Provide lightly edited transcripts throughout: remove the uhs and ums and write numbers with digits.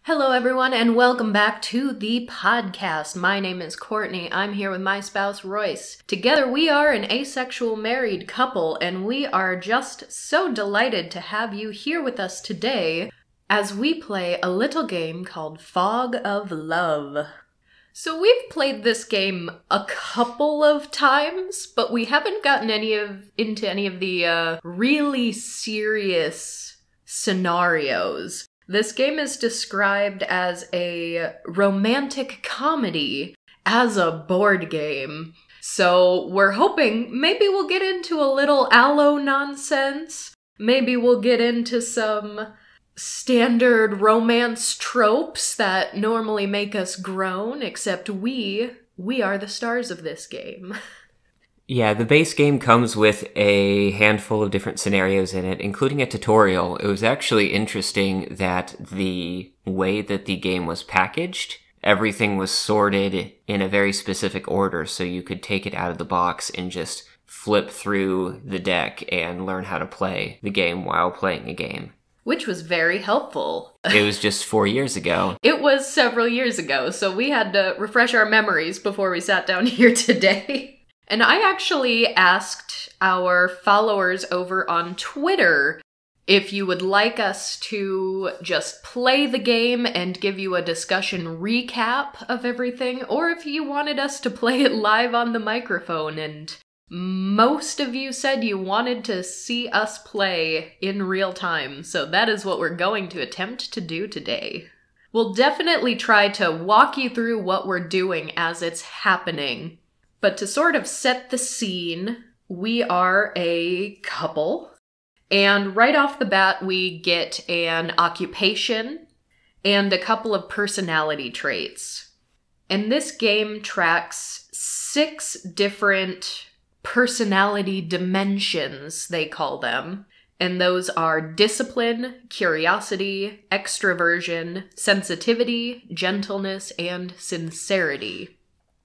Hello everyone and welcome back to the podcast. My name is Courtney. I'm here with my spouse Royce. Together we are an asexual married couple and we are just so delighted to have you here with us today as we play a little game called Fog of Love. So we've played this game a couple of times, but we haven't gotten into any of the really serious scenarios. This game is described as a romantic comedy as a board game. So we're hoping maybe we'll get into a little aloe nonsense. Maybe we'll get into some standard romance tropes that normally make us groan, except we are the stars of this game. Yeah, the base game comes with a handful of different scenarios in it, including a tutorial. It was actually interesting that the way that the game was packaged, everything was sorted in a very specific order, so you could take it out of the box and just flip through the deck and learn how to play the game while playing a game. Which was very helpful. It was just 4 years ago. It was several years ago, so we had to refresh our memories before we sat down here today. And I actually asked our followers over on Twitter if you would like us to just play the game and give you a discussion recap of everything, or if you wanted us to play it live on the microphone, and most of you said you wanted to see us play in real time, so that is what we're going to attempt to do today. We'll definitely try to walk you through what we're doing as it's happening. But to sort of set the scene, we are a couple, and right off the bat we get an occupation and a couple of personality traits. And this game tracks 6 different personality dimensions, they call them, and those are discipline, curiosity, extroversion, sensitivity, gentleness, and sincerity.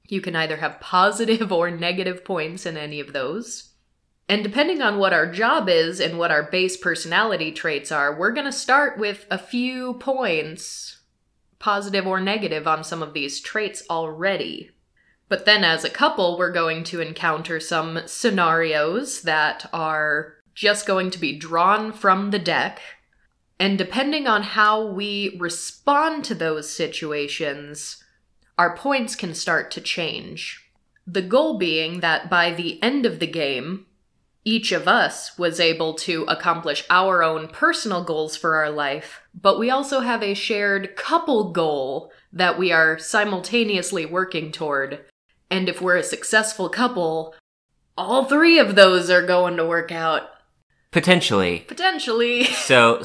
You can either have positive or negative points in any of those. And depending on what our job is and what our base personality traits are, we're going to start with a few points, positive or negative, on some of these traits already. But then as a couple, we're going to encounter some scenarios that are just going to be drawn from the deck. And depending on how we respond to those situations, our points can start to change. The goal being that by the end of the game, each of us was able to accomplish our own personal goals for our life, but we also have a shared couple goal that we are simultaneously working toward. And if we're a successful couple, all 3 of those are going to work out. Potentially. So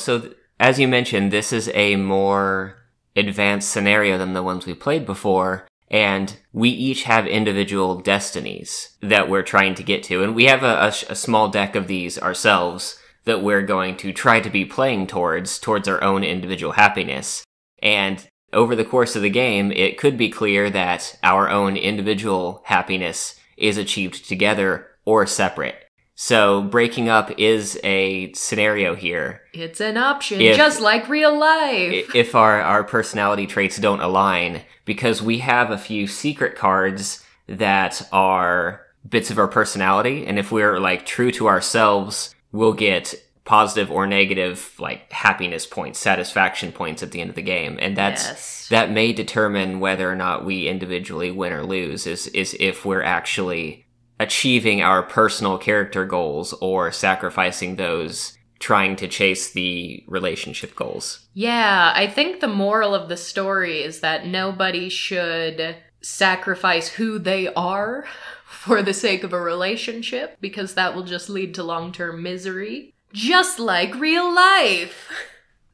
as you mentioned, this is a more advanced scenario than the ones we played before, and we each have individual destinies that we're trying to get to, and we have a small deck of these ourselves that we're going to try to be playing towards our own individual happiness. And over the course of the game, it could be clear that our own individual happiness is achieved together or separate. So breaking up is a scenario here. It's an option, just like real life. If our personality traits don't align, because we have a few secret cards that are bits of our personality, and if we're true to ourselves, we'll get positive or negative happiness points, satisfaction points at the end of the game. And that may determine whether or not we individually win or lose, is if we're actually achieving our personal character goals or sacrificing those trying to chase the relationship goals. Yeah, I think the moral of the story is that nobody should sacrifice who they are for the sake of a relationship, because that will just lead to long-term misery. Just like real life!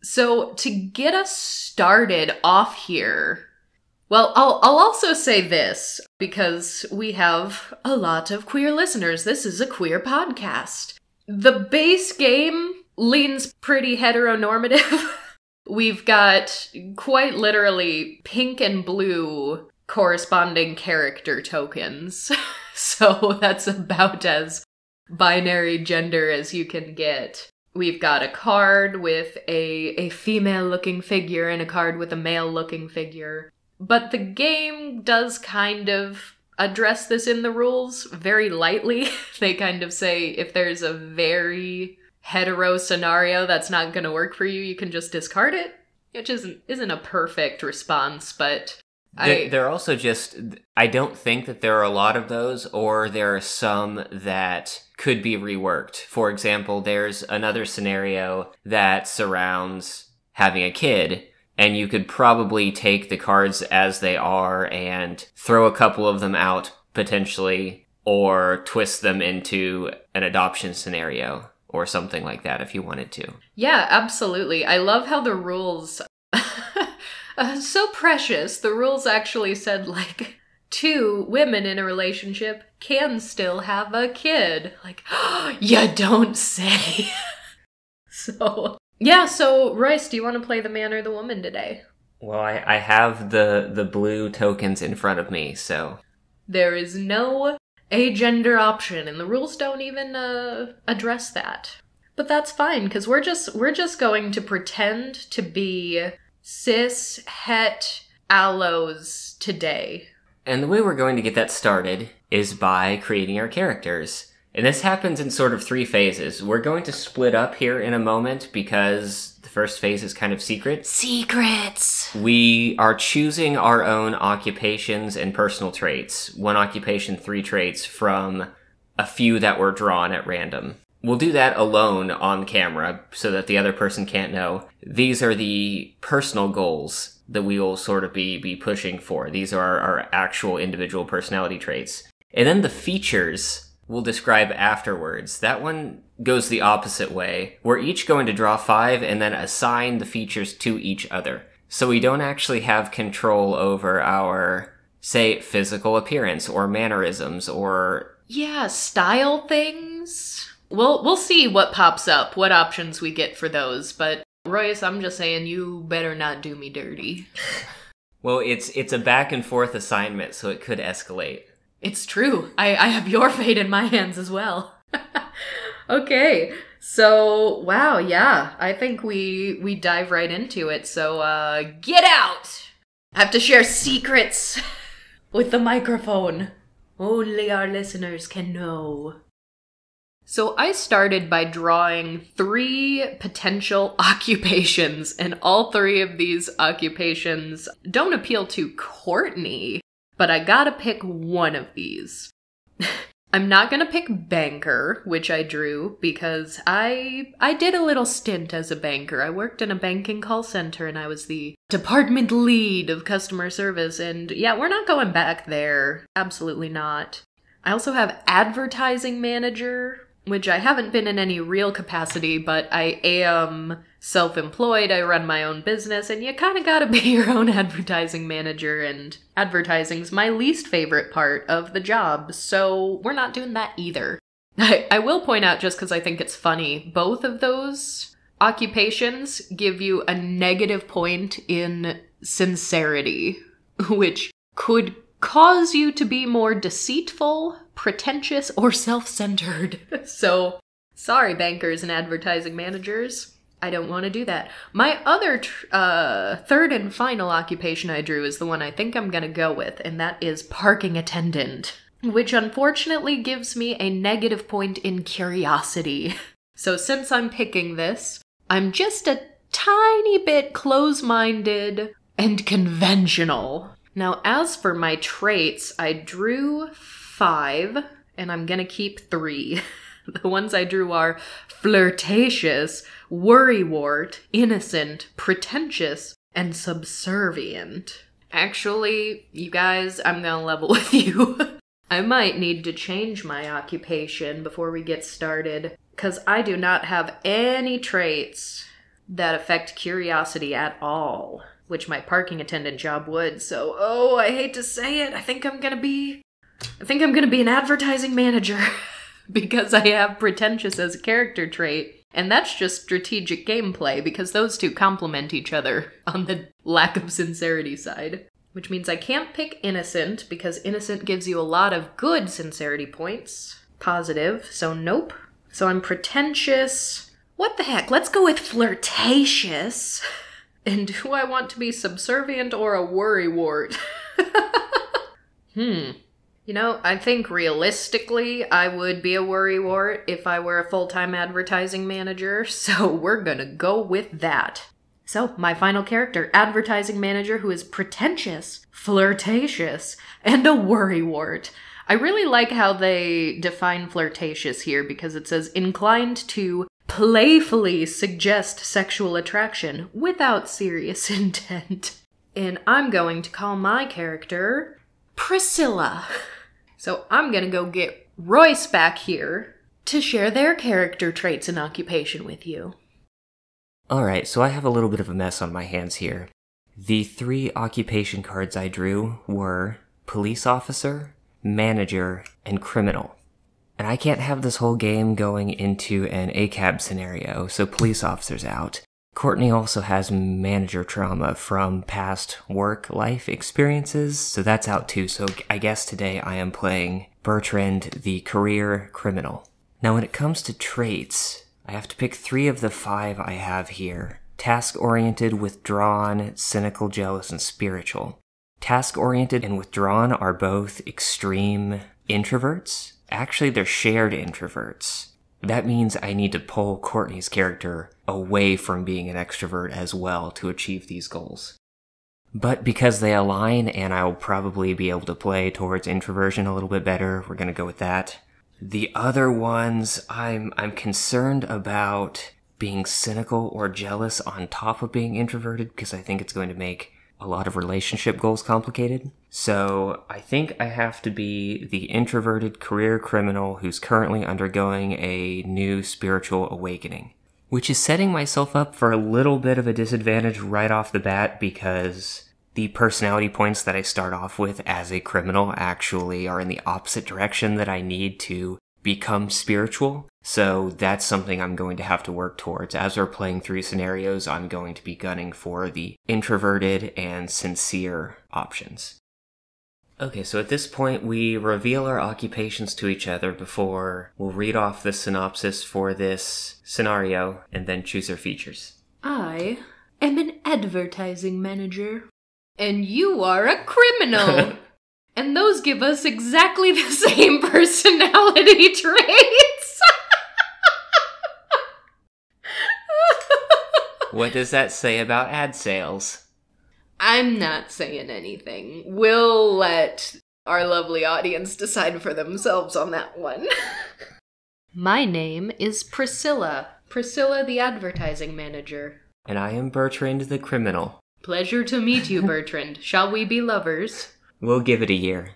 So, to get us started off here, well, I'll also say this, because we have a lot of queer listeners. This is a queer podcast. The base game leans pretty heteronormative. We've got quite literally pink and blue corresponding character tokens. So that's about as binary gender as you can get. We've got a card with a female-looking figure and a card with a male-looking figure. But the game does kind of address this in the rules very lightly. They kind of say if there's a very hetero scenario that's not going to work for you, you can just discard it. Which isn't a perfect response, but they're also just, I don't think that there are a lot of those, or there are some that could be reworked. For example, there's another scenario that surrounds having a kid, and you could probably take the cards as they are and throw a couple of them out, potentially, or twist them into an adoption scenario, or something like that if you wanted to. Yeah, absolutely. I love how the rules... so precious. The rules actually said, like, 2 women in a relationship can still have a kid. Like, you don't say. So, yeah, so, Royce, do you want to play the man or the woman today? Well, I have the blue tokens in front of me, so... There is no agender option, and the rules don't even address that. But that's fine, because we're just going to pretend to be cis het allos today. And the way we're going to get that started is by creating our characters. And this happens in sort of 3 phases. We're going to split up here in a moment because the first phase is kind of secret. Secrets! We are choosing our own occupations and personal traits. 1 occupation, 3 traits from a few that were drawn at random. We'll do that alone on camera so that the other person can't know. These are the personal goals that we will sort of be pushing for. These are our actual individual personality traits. And then the features we'll describe afterwards. That one goes the opposite way. We're each going to draw 5 and then assign the features to each other. So we don't actually have control over our, say, physical appearance or mannerisms or... Yeah, style things. We'll see what pops up, what options we get for those, but Royce, I'm just saying you better not do me dirty. Well, it's a back and forth assignment, so it could escalate. It's true. I have your fate in my hands as well. Okay, so, wow, yeah, I think we dive right into it, so, get out! I have to share secrets with the microphone. Only our listeners can know. So I started by drawing 3 potential occupations, and all 3 of these occupations don't appeal to Courtney, but I gotta pick one of these. I'm not gonna pick banker, which I drew, because I did a little stint as a banker. I worked in a banking call center, and I was the department lead of customer service, and yeah, we're not going back there. Absolutely not. I also have advertising manager, which I haven't been in any real capacity, but I am self-employed, I run my own business, and you kind of gotta be your own advertising manager, and advertising's my least favorite part of the job, so we're not doing that either. I will point out, just because I think it's funny, both of those occupations give you a negative point in sincerity, which could cause you to be more deceitful, pretentious, or self-centered. So, sorry bankers and advertising managers, I don't want to do that. My other third and final occupation I drew is the one I think I'm gonna go with, and that is parking attendant, which unfortunately gives me a negative point in curiosity. So since I'm picking this, I'm just a tiny bit close-minded and conventional. Now, as for my traits, I drew 5, and I'm gonna keep 3. The ones I drew are flirtatious, worrywart, innocent, pretentious, and subservient. Actually, you guys, I'm gonna level with you. I might need to change my occupation before we get started, because I do not have any traits that affect curiosity at all, which my parking attendant job would, so, oh, I hate to say it, I think I'm gonna be an advertising manager, because I have pretentious as a character trait, and that's just strategic gameplay, because those two complement each other on the lack of sincerity side. Which means I can't pick innocent, because innocent gives you a lot of good sincerity points. Positive, so nope. So I'm pretentious, What the heck? Let's go with flirtatious. And do I want to be subservient or a worrywart? You know, I think realistically I would be a worrywart if I were a full-time advertising manager, so we're gonna go with that. So, my final character, advertising manager who is pretentious, flirtatious, and a worrywart. I really like how they define flirtatious here because it says inclined to playfully suggest sexual attraction without serious intent. And I'm going to call my character Priscilla. So I'm gonna go get Royce back here to share their character traits and occupation with you. Alright, so I have a little bit of a mess on my hands here. The 3 occupation cards I drew were police officer, manager, and criminal. And I can't have this whole game going into an ACAB scenario, so police officer's out. Courtney also has manager trauma from past work-life experiences, so that's out too. So I guess today I am playing Bertrand, the career criminal. Now when it comes to traits, I have to pick 3 of the 5 I have here. Task-oriented, withdrawn, cynical, jealous, and spiritual. Task-oriented and withdrawn are both extreme introverts. Actually, they're shared introverts. That means I need to pull Courtney's character away from being an extrovert as well to achieve these goals. But because they align and I'll probably be able to play towards introversion a little bit better, we're gonna go with that. The other ones, I'm concerned about being cynical or jealous on top of being introverted because I think it's going to make a lot of relationship goals complicated. So I think I have to be the introverted career criminal who's currently undergoing a new spiritual awakening, which is setting myself up for a little bit of a disadvantage right off the bat because the personality points that I start off with as a criminal actually are in the opposite direction that I need to become spiritual. So that's something I'm going to have to work towards. As we're playing through scenarios, I'm going to be gunning for the introverted and sincere options. Okay, so at this point we reveal our occupations to each other before we'll read off the synopsis for this scenario and then choose our features. I am an advertising manager. And you are a criminal. And those give us exactly the same personality traits. What does that say about ad sales? I'm not saying anything. We'll let our lovely audience decide for themselves on that one. My name is Priscilla. Priscilla, the advertising manager. And I am Bertrand, the criminal. Pleasure to meet you, Bertrand. Shall we be lovers? We'll give it a year.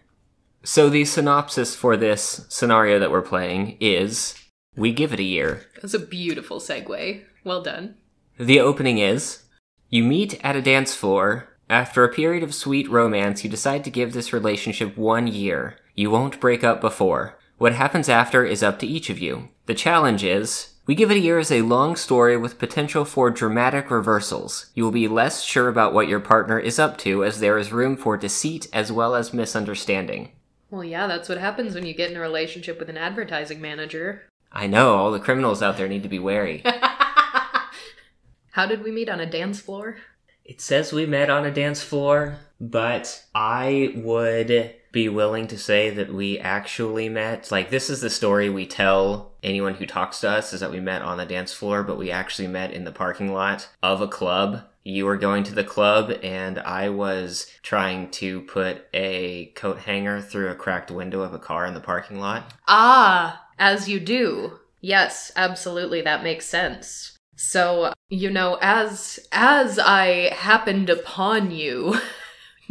So the synopsis for this scenario that we're playing is, we give it a year. That's a beautiful segue. Well done. The opening is, you meet at a dance floor. After a period of sweet romance, you decide to give this relationship 1 year. You won't break up before. What happens after is up to each of you. The challenge is, we give it a year as a long story with potential for dramatic reversals. You will be less sure about what your partner is up to as there is room for deceit as well as misunderstanding. Well, yeah, that's what happens when you get in a relationship with an advertising manager. I know, all the criminals out there need to be wary. How did we meet on a dance floor? It says we met on a dance floor, but I would be willing to say that we actually met. Like, this is the story we tell anyone who talks to us, is that we met on a dance floor, but we actually met in the parking lot of a club. You were going to the club, and I was trying to put a coat hanger through a cracked window of a car in the parking lot. Ah, as you do. Yes, absolutely, that makes sense. So, you know, as I happened upon you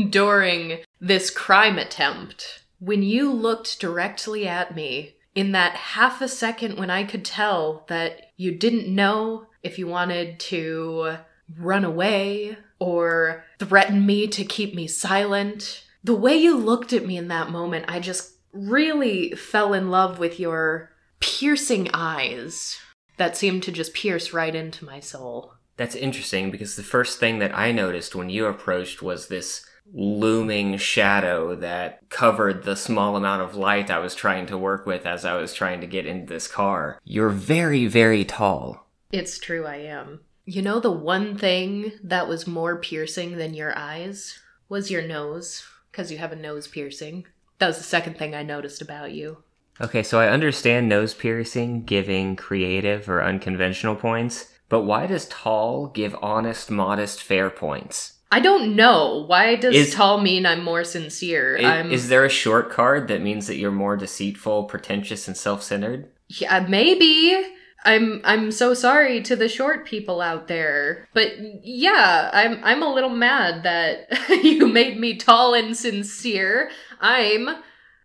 during this crime attempt, when you looked directly at me, in that half a second when I could tell that you didn't know if you wanted to run away or threaten me to keep me silent, the way you looked at me in that moment, I just really fell in love with your piercing eyes that seemed to just pierce right into my soul. That's interesting, because the first thing that I noticed when you approached was this looming shadow that covered the small amount of light I was trying to work with as I was trying to get into this car. You're very, very tall. It's true, I am. You know, the one thing that was more piercing than your eyes was your nose, because you have a nose piercing. That was the second thing I noticed about you. Okay, so I understand nose piercing giving creative or unconventional points, but why does tall give honest, modest, fair points? I don't know. Why does tall mean I'm more sincere? Is there a short card that means that you're more deceitful, pretentious, and self-centered? Yeah, maybe. I'm so sorry to the short people out there. But yeah, I'm a little mad that you made me tall and sincere. I'm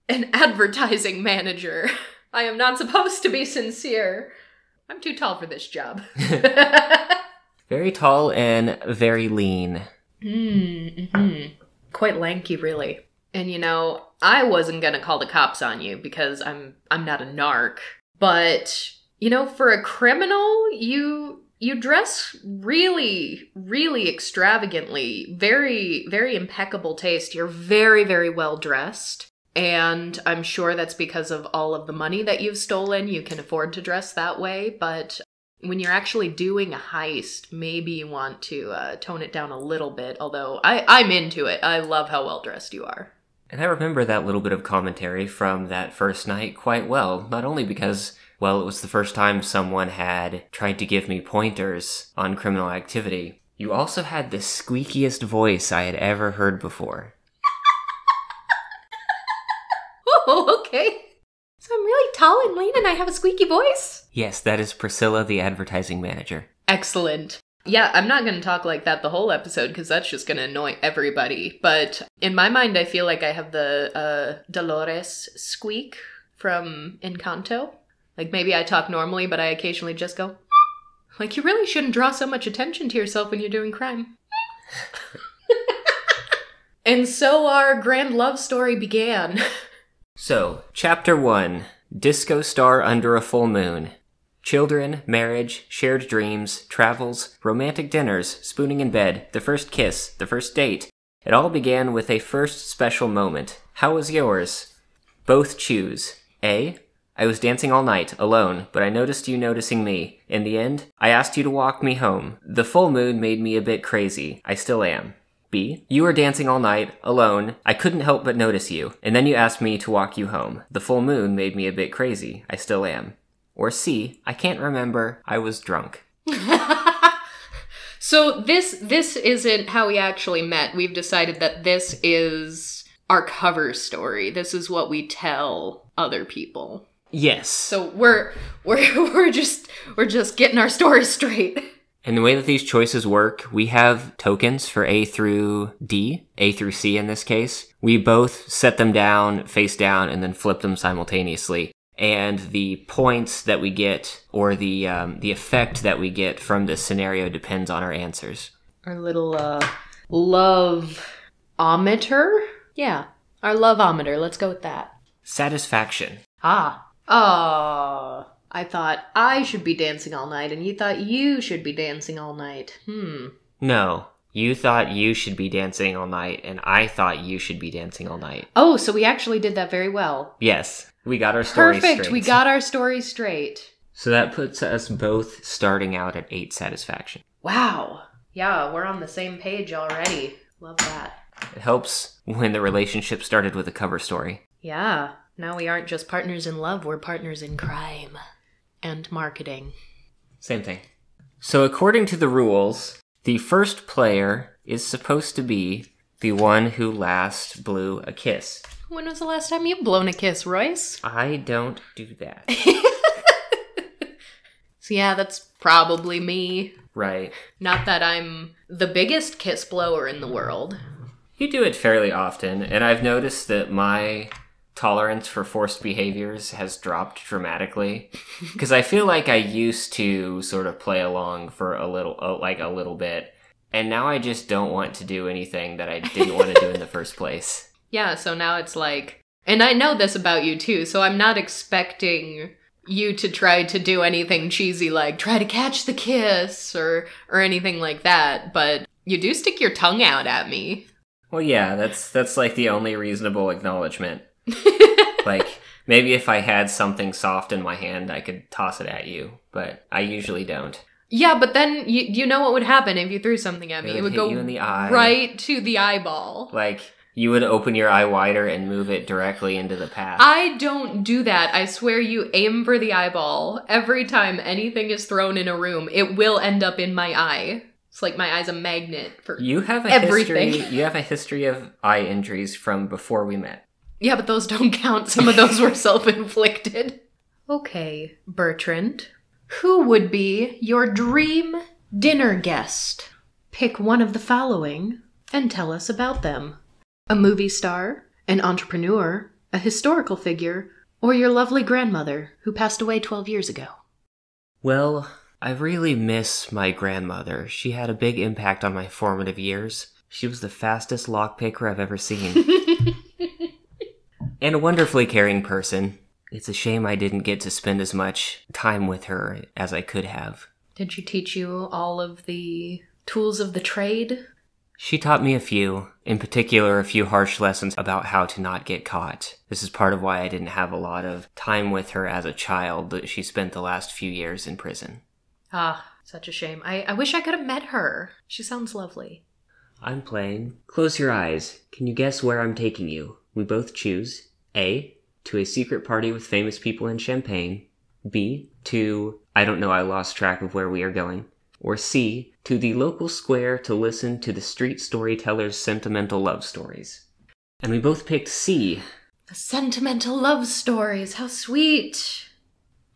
an advertising manager. I am not supposed to be sincere. I'm too tall for this job. Very tall and very lean. Mm-hmm. Quite lanky, really. And you know, I wasn't gonna call the cops on you because I'm not a narc. But, you know, for a criminal, you dress really, really extravagantly. Very, very impeccable taste. You're very, very well dressed. And I'm sure that's because of all of the money that you've stolen. You can afford to dress that way. But when you're actually doing a heist, maybe you want to tone it down a little bit. Although I'm into it. I love how well dressed you are. And I remember that little bit of commentary from that first night quite well. Not only because, well, it was the first time someone had tried to give me pointers on criminal activity. You also had the squeakiest voice I had ever heard before. Oh, okay. So I'm really tall and lean and I have a squeaky voice? Yes, that is Priscilla, the advertising manager. Excellent. Yeah, I'm not going to talk like that the whole episode because that's just going to annoy everybody. But in my mind, I feel like I have the Dolores squeak from Encanto. Like maybe I talk normally, but I occasionally just go, like you really shouldn't draw so much attention to yourself when you're doing crime. And so our grand love story began. So, Chapter 1, Disco Star Under a Full Moon. Children, marriage, shared dreams, travels, romantic dinners, spooning in bed, the first kiss, the first date. It all began with a first special moment. How was yours? Both choose. A. I was dancing all night, alone, but I noticed you noticing me. In the end, I asked you to walk me home. The full moon made me a bit crazy. I still am. B. You were dancing all night, alone. I couldn't help but notice you, and then you asked me to walk you home. The full moon made me a bit crazy. I still am. Or C. I can't remember. I was drunk. So this isn't how we actually met. We've decided that this is our cover story. This is what we tell other people. Yes. So we're just getting our story straight. And the way that these choices work, we have tokens for A through D, A through C in this case. We both set them down, face down, and then flip them simultaneously. And the points that we get, or the effect that we get from this scenario depends on our answers. Our little love-ometer? Yeah, our love-ometer. Let's go with that. Satisfaction. I thought I should be dancing all night, and you thought you should be dancing all night. No, you thought you should be dancing all night, and I thought you should be dancing all night. Oh, so we actually did that very well. Yes, we got our story straight. Perfect, we got our story straight. So that puts us both starting out at 8 satisfaction. Wow. Yeah, we're on the same page already. Love that. It helps when the relationship started with a cover story. Yeah, now we aren't just partners in love, we're partners in crime. And marketing. Same thing. So according to the rules, the first player is supposed to be the one who last blew a kiss. When was the last time you've blown a kiss, Royce? I don't do that. So yeah, that's probably me. Right. Not that I'm the biggest kiss blower in the world. You do it fairly often, and I've noticed that my tolerance for forced behaviors has dropped dramatically. Because I feel like I used to sort of play along for a little bit, and now I just don't want to do anything that I didn't want to do in the first place. Yeah, so now it's like, and I know this about you too, so I'm not expecting you to try to do anything cheesy like try to catch the kiss or anything like that, but you do stick your tongue out at me. Well, yeah, that's like the only reasonable acknowledgement. Like, maybe if I had something soft in my hand, I could toss it at you, but I usually don't. Yeah, but then you know what would happen if you threw something at me. It would hit go you in the eye. Right to the eyeball. Like, you would open your eye wider and move it directly into the path. I don't do that. I swear you aim for the eyeball. Every time anything is thrown in a room, it will end up in my eye. It's like my eye's a magnet for everything. You have a history of eye injuries from before we met. Yeah, but those don't count. Some of those were self-inflicted. Okay, Bertrand. Who would be your dream dinner guest? Pick one of the following and tell us about them. A movie star, an entrepreneur, a historical figure, or your lovely grandmother who passed away 12 years ago. Well, I really miss my grandmother. She had a big impact on my formative years. She was the fastest lockpicker I've ever seen. And a wonderfully caring person. It's a shame I didn't get to spend as much time with her as I could have. Did she teach you all of the tools of the trade? She taught me a few, in particular a few harsh lessons about how to not get caught. This is part of why I didn't have a lot of time with her as a child, that she spent the last few years in prison. Ah, such a shame. I wish I could have met her. She sounds lovely. I'm playing. Close your eyes. Can you guess where I'm taking you? We both choose A, to a secret party with famous people in Champagne. B, to, I don't know, I lost track of where we are going. Or C, to the local square to listen to the street storyteller's sentimental love stories. And we both picked C. The sentimental love stories, how sweet.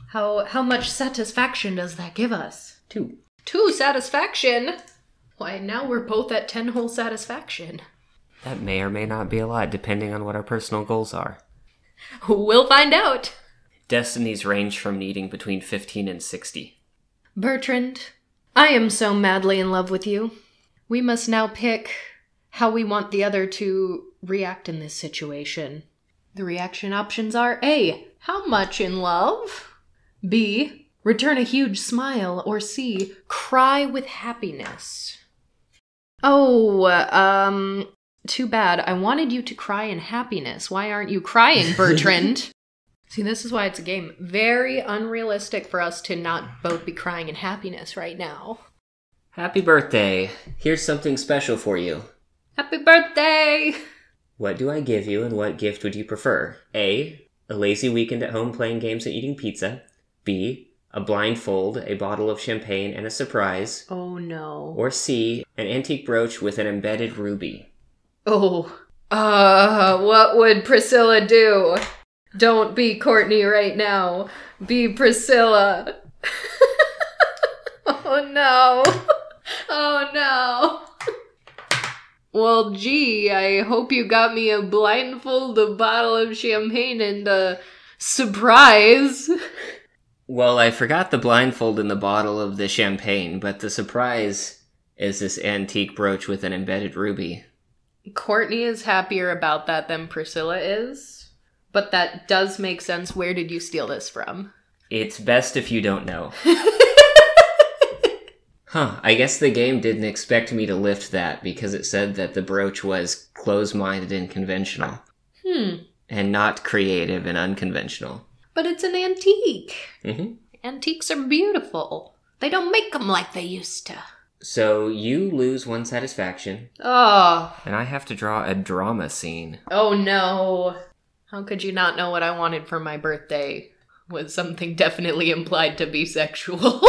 How much satisfaction does that give us? 2. 2 satisfaction? Why, now we're both at 10 whole satisfaction. That may or may not be a lot, depending on what our personal goals are. We'll find out. Destinies range from needing between 15 and 60. Bertrand, I am so madly in love with you. We must now pick how we want the other to react in this situation. The reaction options are A, how much in love? B, return a huge smile, or C, cry with happiness. Oh, too bad. I wanted you to cry in happiness. Why aren't you crying, Bertrand? See, this is why it's a game. Very unrealistic for us to not both be crying in happiness right now. Happy birthday. Here's something special for you. Happy birthday! What do I give you, and what gift would you prefer? A, a lazy weekend at home playing games and eating pizza. B, a blindfold, a bottle of champagne, and a surprise. Oh no. Or C, an antique brooch with an embedded ruby. Oh. What would Priscilla do? Don't be Courtney right now. Be Priscilla. Oh no. Oh no. Well, gee, I hope you got me a blindfold, a bottle of champagne, and a surprise. Well, I forgot the blindfold and the bottle of the champagne, but the surprise is this antique brooch with an embedded ruby. Courtney is happier about that than Priscilla is, but that does make sense. Where did you steal this from? It's best if you don't know. I guess the game didn't expect me to lift that because it said that the brooch was close-minded and conventional. And not creative and unconventional. But it's an antique. Mm-hmm. Antiques are beautiful. They don't make them like they used to. So you lose 1 satisfaction. Oh. And I have to draw a drama scene. Oh no. How could you not know what I wanted for my birthday? Was something definitely implied to be sexual.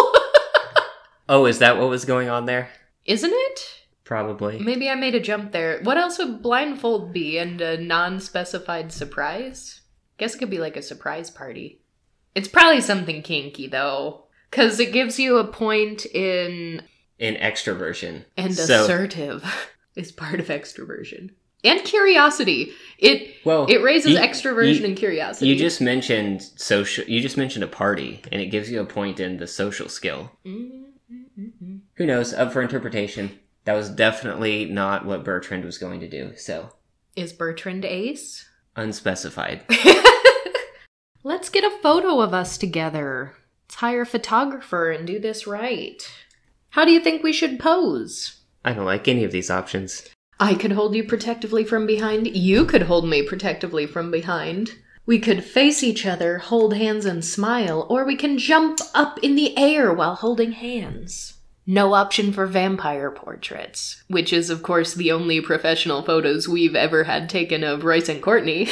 Oh, is that what was going on there? Isn't it? Probably. Maybe I made a jump there. What else would blindfold be, and a non-specified surprise? Guess it could be like a surprise party. It's probably something kinky, though. Because it gives you a point in extroversion. And assertive is part of extroversion. And curiosity. It raises extroversion and curiosity. You just mentioned a party, and it gives you a point in the social skill. Mm-hmm. Who knows? Up for interpretation. That was definitely not what Bertrand was going to do, so. Is Bertrand ace? Unspecified. Let's get a photo of us together. Let's hire a photographer and do this right. How do you think we should pose? I don't like any of these options. I could hold you protectively from behind. You could hold me protectively from behind. We could face each other, hold hands and smile, or we can jump up in the air while holding hands. No option for vampire portraits, which is, of course, the only professional photos we've ever had taken of Royce and Courtney.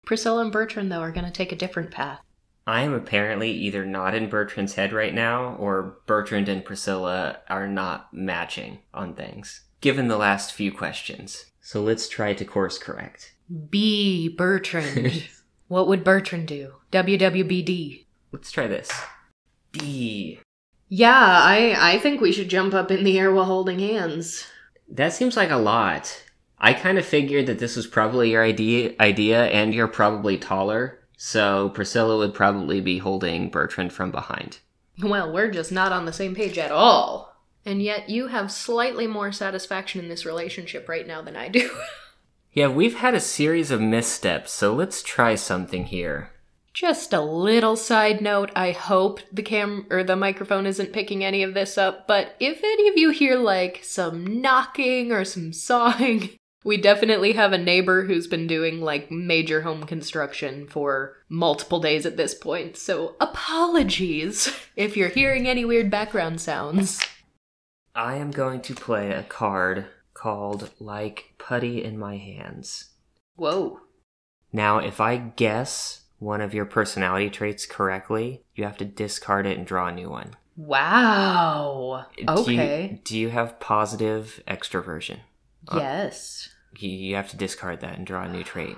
Priscilla and Bertrand, though, are going to take a different path. I am apparently either not in Bertrand's head right now, or Bertrand and Priscilla are not matching on things, given the last few questions. So let's try to course correct. B. Bertrand. What would Bertrand do? WWBD. Let's try this. D. Yeah, I think we should jump up in the air while holding hands. That seems like a lot. I kind of figured that this was probably your idea, and you're probably taller, so Priscilla would probably be holding Bertrand from behind. Well, we're just not on the same page at all. And yet you have slightly more satisfaction in this relationship right now than I do. Yeah, we've had a series of missteps, so let's try something here. Just a little side note, I hope the microphone isn't picking any of this up, but if any of you hear, like, some knocking or some sawing, we definitely have a neighbor who's been doing, like, major home construction for multiple days at this point, so apologies if you're hearing any weird background sounds. I am going to play a card called Like Putty in My Hands. Whoa. Now, if I guess one of your personality traits correctly, you have to discard it and draw a new one. Wow. Okay. Do you have positive extroversion? Yes. You have to discard that and draw a new trait.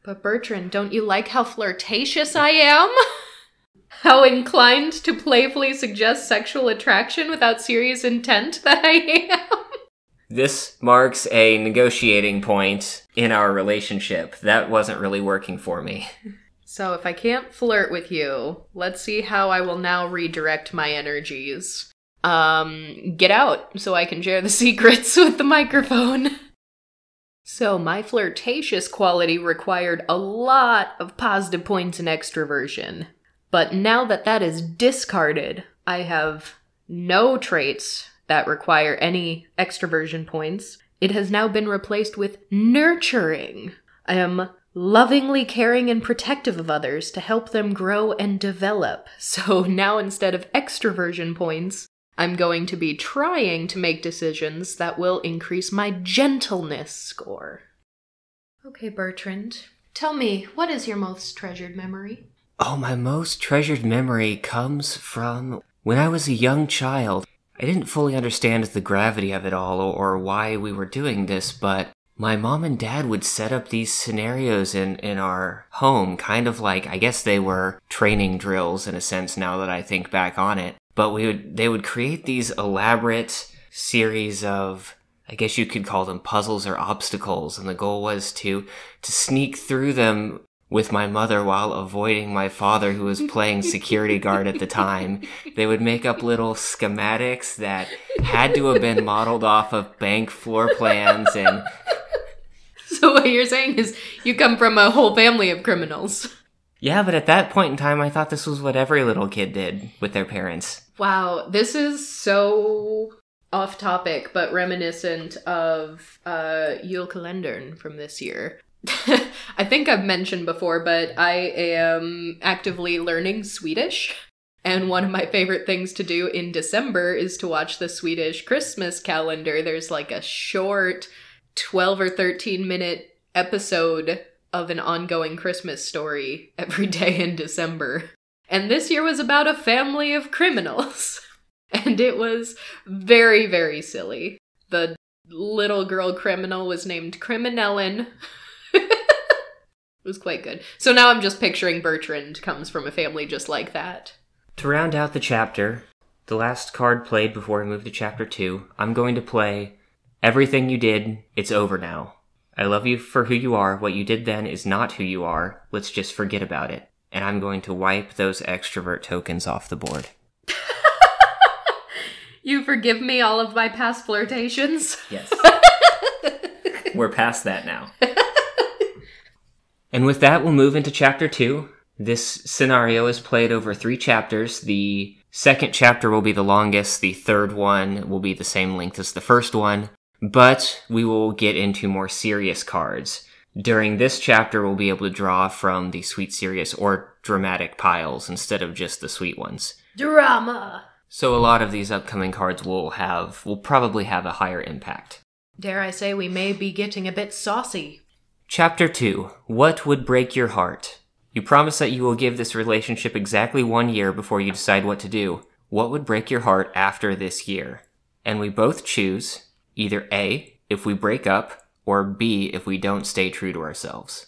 But Bertrand, don't you like how flirtatious I am? How inclined to playfully suggest sexual attraction without serious intent that I am? This marks a negotiating point in our relationship. That wasn't really working for me. So if I can't flirt with you, let's see how I will now redirect my energies. Get out so I can share the secrets with the microphone. So my flirtatious quality required a lot of positive points in extroversion. But now that that is discarded, I have no traits that require any extroversion points. It has now been replaced with nurturing. I am lovingly caring and protective of others to help them grow and develop. So now instead of extroversion points, I'm going to be trying to make decisions that will increase my gentleness score. Okay, Bertrand, tell me, what is your most treasured memory? Oh, my most treasured memory comes from when I was a young child. I didn't fully understand the gravity of it all or why we were doing this, but my mom and dad would set up these scenarios in our home, kind of like, I guess they were training drills in a sense now that I think back on it. But they would create these elaborate series of, I guess you could call them puzzles or obstacles, and the goal was to sneak through them with my mother while avoiding my father, who was playing security guard at the time. They would make up little schematics that had to have been modeled off of bank floor plans. And so what you're saying is you come from a whole family of criminals. Yeah, but at that point in time, I thought this was what every little kid did with their parents. Wow, this is so off topic, but reminiscent of Yule Kalendern from this year. I think I've mentioned before, but I am actively learning Swedish. And one of my favorite things to do in December is to watch the Swedish Christmas calendar. There's like a short 12 or 13 minute episode of an ongoing Christmas story every day in December. And this year was about a family of criminals. And it was very, very silly. The little girl criminal was named Criminellen. It was quite good. So now I'm just picturing Bertrand comes from a family just like that. To round out the chapter, the last card played before we move to chapter 2, I'm going to play Everything You Did, It's Over Now. I love you for who you are. What you did then is not who you are. Let's just forget about it. And I'm going to wipe those extrovert tokens off the board. You forgive me all of my past flirtations? Yes. We're past that now. And with that, we'll move into chapter 2. This scenario is played over 3 chapters. The second chapter will be the longest. The third one will be the same length as the first one. But we will get into more serious cards. During this chapter, we'll be able to draw from the sweet, serious, or dramatic piles instead of just the sweet ones. Drama! So a lot of these upcoming cards will probably have a higher impact. Dare I say we may be getting a bit saucy. Chapter 2. What would break your heart? You promise that you will give this relationship exactly 1 year before you decide what to do. What would break your heart after this year? And we both choose either A, if we break up, or B, if we don't stay true to ourselves.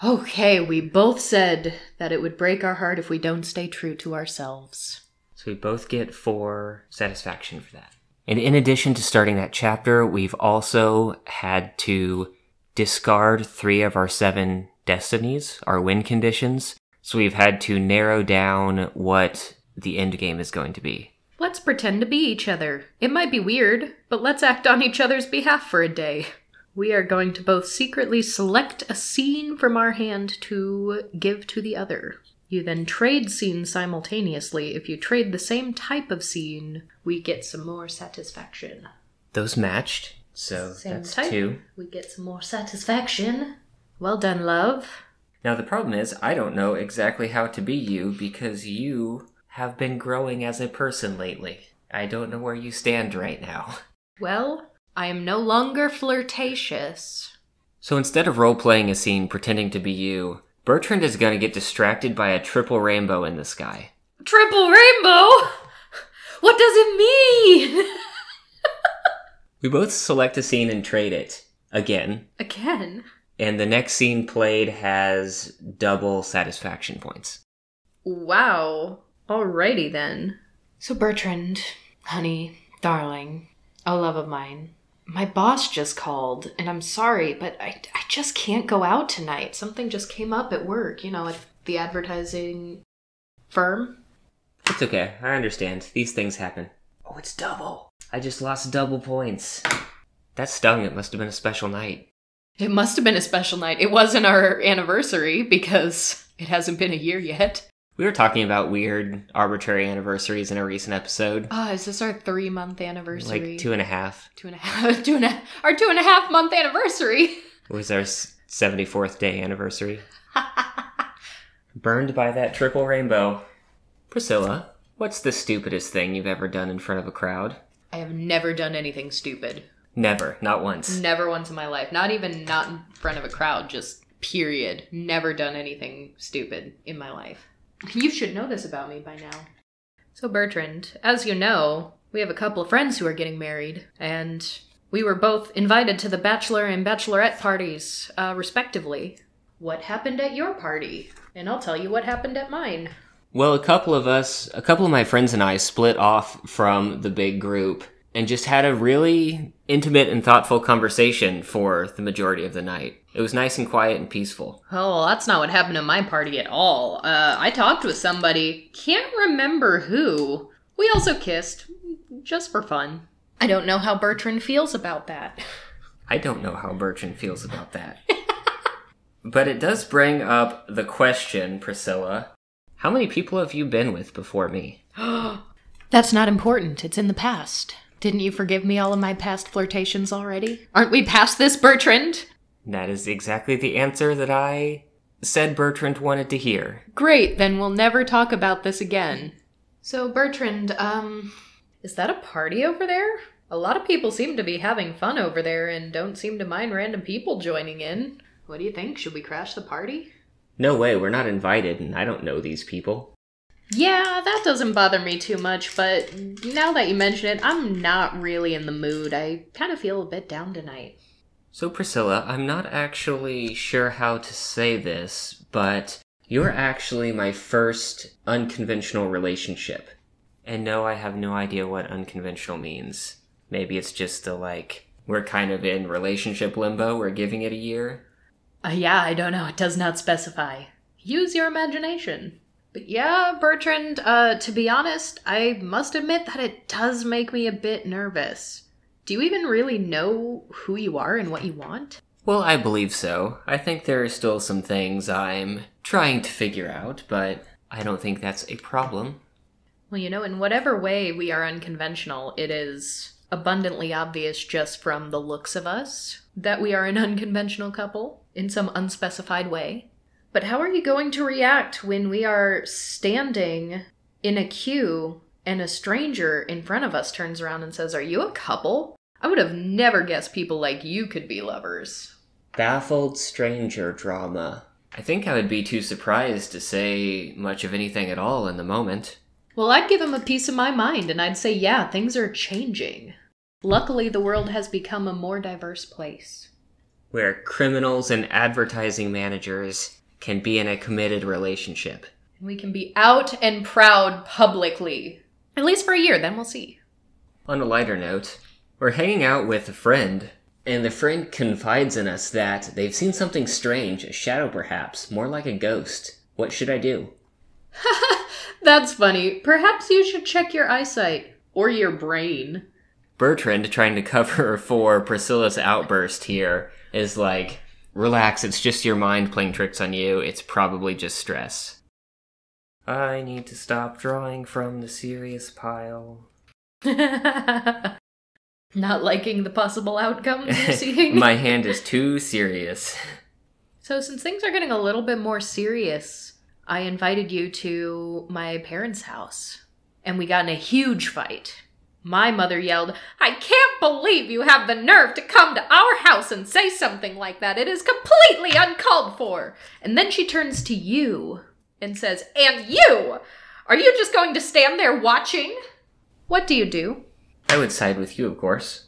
Okay, we both said that it would break our heart if we don't stay true to ourselves. So we both get 4 satisfaction for that. And in addition to starting that chapter, we've also had to discard 3 of our 7 destinies, our win conditions. So we've had to narrow down what the end game is going to be. Let's pretend to be each other. It might be weird, but let's act on each other's behalf for a day. We are going to both secretly select a scene from our hand to give to the other. You then trade scenes simultaneously. If you trade the same type of scene, we get some more satisfaction. Those matched, so same that's type. 2. We get some more satisfaction. Well done, love. Now the problem is, I don't know exactly how to be you because you have been growing as a person lately. I don't know where you stand right now. Well, I am no longer flirtatious. So instead of role-playing a scene pretending to be you, Bertrand is going to get distracted by a triple rainbow in the sky. Triple rainbow? What does it mean? We both select a scene and trade it. Again. And the next scene played has double satisfaction points. Wow. Alrighty then. So Bertrand, honey, darling, a love of mine, my boss just called, and I'm sorry, but I just can't go out tonight. Something just came up at work, at the advertising firm. It's okay, I understand. These things happen. Oh, it's double. I just lost double points. That stung. It must have been a special night. It must have been a special night. It wasn't our anniversary because it hasn't been a year yet. We were talking about weird, arbitrary anniversaries in a recent episode. Is this our 3-month anniversary? Like 2.5. 2.5. Our 2.5-month anniversary. It was our 74th day anniversary. Burned by that triple rainbow. Priscilla, what's the stupidest thing you've ever done in front of a crowd? I have never done anything stupid. Never. Not once. Never once in my life. Not in front of a crowd. Just period. Never done anything stupid in my life. You should know this about me by now. So Bertrand, as you know, we have a couple of friends who are getting married, and we were both invited to the bachelor and bachelorette parties, respectively. What happened at your party? And I'll tell you what happened at mine. Well, a couple of my friends and I split off from the big group and just had a really intimate and thoughtful conversation for the majority of the night. It was nice and quiet and peaceful. Oh, that's not what happened at my party at all. I talked with somebody. Can't remember who. We also kissed. Just for fun. I don't know how Bertrand feels about that. I don't know how Bertrand feels about that. But it does bring up the question, Priscilla. How many people have you been with before me? That's not important. It's in the past. Didn't you forgive me all of my past flirtations already? Aren't we past this, Bertrand? That is exactly the answer that I said Bertrand wanted to hear. Great, then we'll never talk about this again. So, Bertrand, is that a party over there? A lot of people seem to be having fun over there and don't seem to mind random people joining in. What do you think? Should we crash the party? No way, we're not invited, and I don't know these people. Yeah, that doesn't bother me too much, but now that you mention it, I'm not really in the mood. I kind of feel a bit down tonight. So Priscilla, I'm not actually sure how to say this, but you're actually my first unconventional relationship. And no, I have no idea what unconventional means. Maybe it's just we're kind of in relationship limbo, we're giving it a year. Yeah, I don't know, it does not specify. Use your imagination. But yeah, Bertrand, to be honest, I must admit that it does make me a bit nervous. Do you even really know who you are and what you want? Well, I believe so. I think there are still some things I'm trying to figure out, but I don't think that's a problem. Well, in whatever way we are unconventional, it is abundantly obvious just from the looks of us that we are an unconventional couple in some unspecified way. But how are you going to react when we are standing in a queue and a stranger in front of us turns around and says, "Are you a couple? I would have never guessed people like you could be lovers." Baffled stranger drama. I think I would be too surprised to say much of anything at all in the moment. Well, I'd give him a piece of my mind, and I'd say, yeah, things are changing. Luckily, the world has become a more diverse place. Where criminals and advertising managers can be in a committed relationship. We can be out and proud publicly. At least for a year, then we'll see. On a lighter note, we're hanging out with a friend, and the friend confides in us that they've seen something strange, a shadow perhaps, more like a ghost. What should I do? That's funny. Perhaps you should check your eyesight. Or your brain. Bertrand, trying to cover for Priscilla's outburst here, is like, relax, it's just your mind playing tricks on you. It's probably just stress. I need to stop drawing from the serious pile. Not liking the possible outcomes you're seeing? My hand is too serious. So since things are getting a little bit more serious, I invited you to my parents' house. And we got in a huge fight. My mother yelled, "I can't believe you have the nerve to come to our house and say something like that. It is completely uncalled for." And then she turns to you and says, "And you! Are you just going to stand there watching?" What do? I would side with you, of course.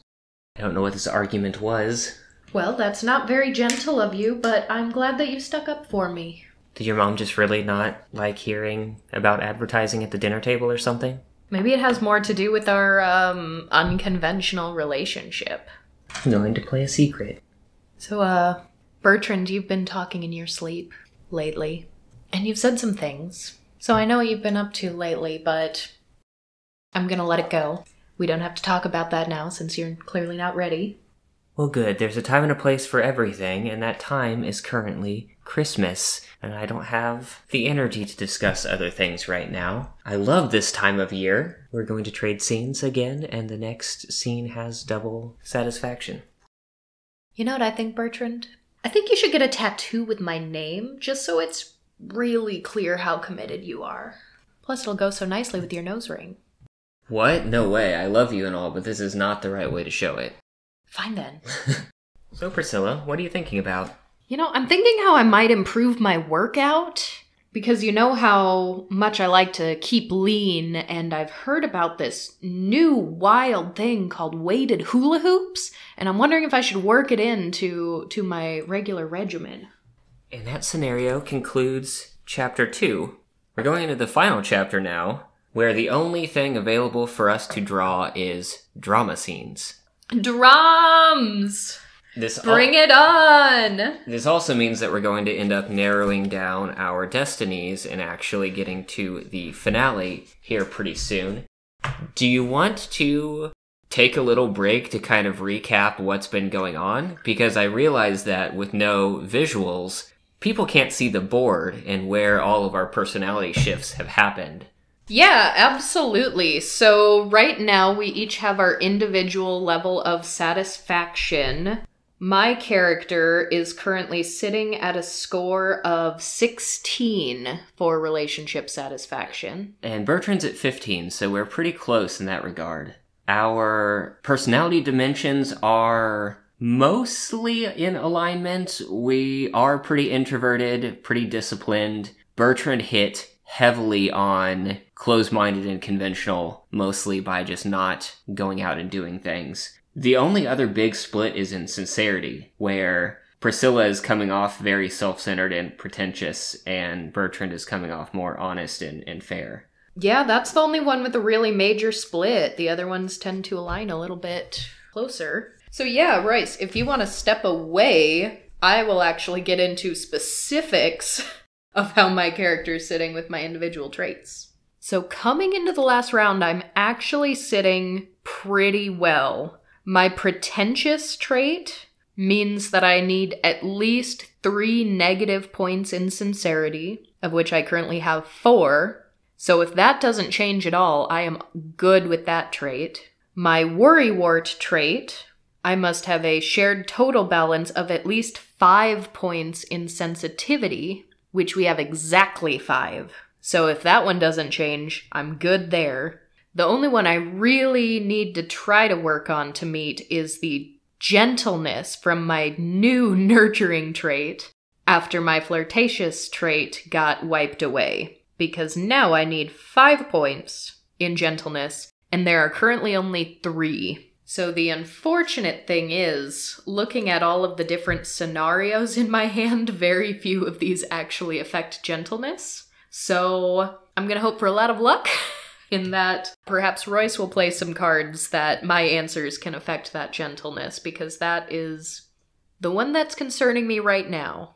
I don't know what this argument was. Well, that's not very gentle of you, but I'm glad that you stuck up for me. Did your mom just really not like hearing about advertising at the dinner table or something? Maybe it has more to do with our, unconventional relationship. Knowing to play a secret. So, Bertrand, you've been talking in your sleep lately. And you've said some things. So I know what you've been up to lately, but I'm gonna let it go. We don't have to talk about that now, since you're clearly not ready. Well, good. There's a time and a place for everything, and that time is currently Christmas, and I don't have the energy to discuss other things right now. I love this time of year. We're going to trade scenes again, and the next scene has double satisfaction. You know what I think, Bertrand? I think you should get a tattoo with my name, just so it's really clear how committed you are. Plus, it'll go so nicely with your nose ring. What? No way. I love you and all, but this is not the right way to show it. Fine then. So, Priscilla, what are you thinking about? You know, I'm thinking how I might improve my workout, because you know how much I like to keep lean, and I've heard about this new wild thing called weighted hula hoops, and I'm wondering if I should work it into my regular regimen. And that scenario concludes Chapter 2. We're going into the final chapter now, where the only thing available for us to draw is drama scenes. Drums! Bring it on! This also means that we're going to end up narrowing down our Destinies and actually getting to the finale here pretty soon. Do you want to take a little break to kind of recap what's been going on? Because I realize that with no visuals, people can't see the board and where all of our personality shifts have happened. Yeah, absolutely. So right now we each have our individual level of satisfaction. My character is currently sitting at a score of 16 for relationship satisfaction. And Bertrand's at 15, so we're pretty close in that regard. Our personality dimensions are mostly in alignment. We are pretty introverted, pretty disciplined. Bertrand hit heavily on closed-minded and conventional, mostly by just not going out and doing things. The only other big split is in sincerity, where Priscilla is coming off very self-centered and pretentious, and Bertrand is coming off more honest and fair. Yeah, that's the only one with a really major split. The other ones tend to align a little bit closer. So yeah, Rice, if you want to step away, I will actually get into specifics of how my character is sitting with my individual traits. So coming into the last round, I'm actually sitting pretty well. My pretentious trait means that I need at least 3 negative points in sincerity, of which I currently have 4. So if that doesn't change at all, I am good with that trait. My worrywart trait, I must have a shared total balance of at least 5 points in sensitivity, which we have exactly 5. So if that one doesn't change, I'm good there. The only one I really need to try to work on to meet is the gentleness from my new nurturing trait after my flirtatious trait got wiped away. Because now I need 5 points in gentleness, and there are currently only 3. So the unfortunate thing is, looking at all of the different scenarios in my hand, very few of these actually affect gentleness. So I'm gonna hope for a lot of luck in that perhaps Royce will play some cards that my answers can affect that gentleness, because that is the one that's concerning me right now.